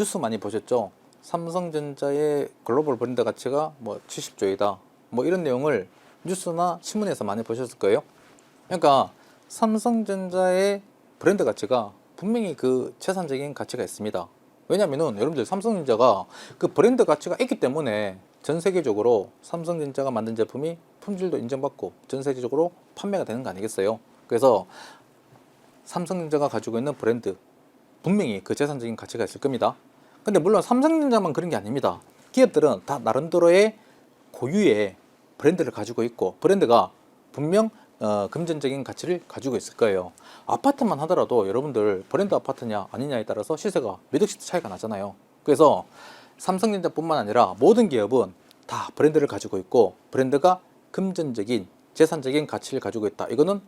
뉴스 많이 보셨죠? 삼성전자의 글로벌 브랜드 가치가 뭐 70조이다. 뭐 이런 내용을 뉴스나 신문에서 많이 보셨을 거예요. 그러니까 삼성전자의 브랜드 가치가 분명히 그 재산적인 가치가 있습니다. 왜냐면은 여러분들 삼성전자가 그 브랜드 가치가 있기 때문에 전 세계적으로 삼성전자가 만든 제품이 품질도 인정받고 전 세계적으로 판매가 되는 거 아니겠어요? 그래서 삼성전자가 가지고 있는 브랜드 분명히 그 재산적인 가치가 있을 겁니다. 근데 물론 삼성전자만 그런 게 아닙니다. 기업들은 다 나름대로의 고유의 브랜드를 가지고 있고 브랜드가 분명 금전적인 가치를 가지고 있을 거예요. 아파트만 하더라도 여러분들 브랜드 아파트냐 아니냐에 따라서 시세가 몇 억씩 차이가 나잖아요. 그래서 삼성전자뿐만 아니라 모든 기업은 다 브랜드를 가지고 있고 브랜드가 금전적인 재산적인 가치를 가지고 있다. 이거는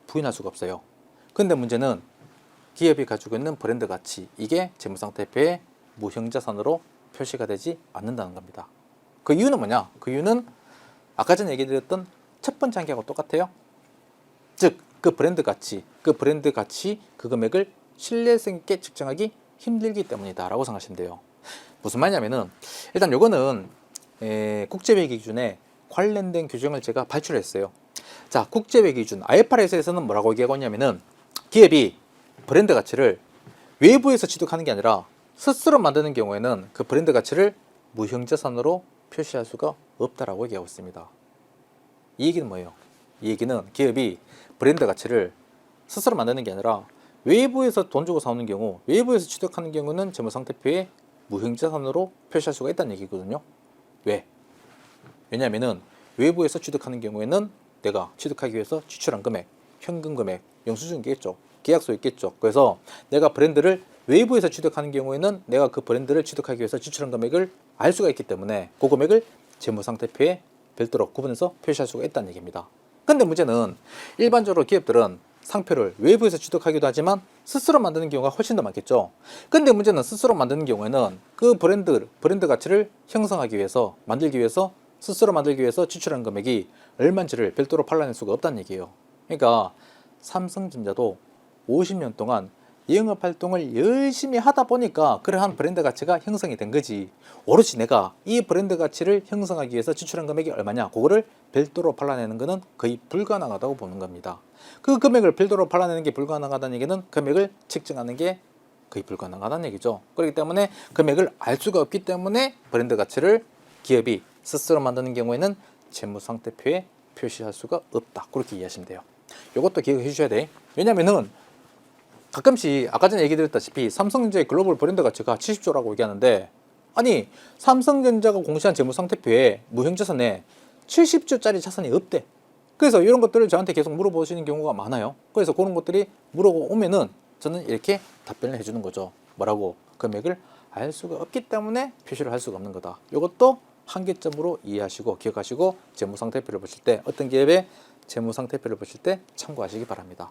부인할 수가 없어요. 근데 문제는 기업이 가지고 있는 브랜드 가치, 이게 재무상태표에 무형자산으로 표시가 되지 않는다는 겁니다. 그 이유는 뭐냐? 그 이유는 아까 전에 얘기드렸던 첫 번째 한계하고 똑같아요. 즉, 그 브랜드 가치, 그 금액을 신뢰성 있게 측정하기 힘들기 때문이다 라고 생각하시면 돼요. 무슨 말이냐면은 일단 요거는 국제회계 기준에 관련된 규정을 제가 발출했어요. 자, 국제회계 기준 IFRS에서는 뭐라고 얘기하고 있냐면은 기업이 브랜드 가치를 외부에서 취득하는 게 아니라 스스로 만드는 경우에는 그 브랜드 가치를 무형자산으로 표시할 수가 없다라고 얘기하고 있습니다. 이 얘기는 뭐예요? 이 얘기는 기업이 브랜드 가치를 스스로 만드는 게 아니라 외부에서 돈 주고 사오는 경우, 외부에서 취득하는 경우는 재무상태표에 무형자산으로 표시할 수가 있다는 얘기거든요. 왜? 왜냐하면은 외부에서 취득하는 경우에는 내가 취득하기 위해서 지출한 금액, 현금 금액, 영수증이 있겠죠. 계약서 있겠죠. 그래서 내가 브랜드를 외부에서 취득하는 경우에는 내가 그 브랜드를 취득하기 위해서 지출한 금액을 알 수가 있기 때문에 그 금액을 재무상태표에 별도로 구분해서 표시할 수가 있다는 얘기입니다. 근데 문제는 일반적으로 기업들은 상표를 외부에서 취득하기도 하지만 스스로 만드는 경우가 훨씬 더 많겠죠. 근데 문제는 스스로 만드는 경우에는 그 브랜드 가치를 형성하기 위해서, 스스로 만들기 위해서 지출한 금액이 얼마인지를 별도로 팔라낼 수가 없다는 얘기예요. 그러니까 삼성전자도 50년 동안 영업 활동을 열심히 하다 보니까 그러한 브랜드 가치가 형성이 된 거지. 오롯이 내가 이 브랜드 가치를 형성하기 위해서 지출한 금액이 얼마냐, 그거를 별도로 팔아내는 것은 거의 불가능하다고 보는 겁니다. 그 금액을 별도로 팔아내는 게 불가능하다는 얘기는 금액을 측정하는 게 거의 불가능하다는 얘기죠. 그렇기 때문에 금액을 알 수가 없기 때문에 브랜드 가치를 기업이 스스로 만드는 경우에는 재무상태표에 표시할 수가 없다. 그렇게 이해하시면 돼요. 이것도 기억해 주셔야 돼. 왜냐면은 가끔씩 아까 전에 얘기 드렸다시피 삼성전자의 글로벌 브랜드 가치가 70조라고 얘기하는데, 아니 삼성전자가 공시한 재무상태표에 무형자산에 70조짜리 자산이 없대. 그래서 이런 것들을 저한테 계속 물어보시는 경우가 많아요. 그래서 그런 것들이 물어오면은 저는 이렇게 답변을 해주는 거죠. 뭐라고? 금액을 알 수가 없기 때문에 표시를 할 수가 없는 거다. 이것도 한계점으로 이해하시고 기억하시고 재무상태표를 보실 때, 어떤 기업의 재무상태표를 보실 때 참고하시기 바랍니다.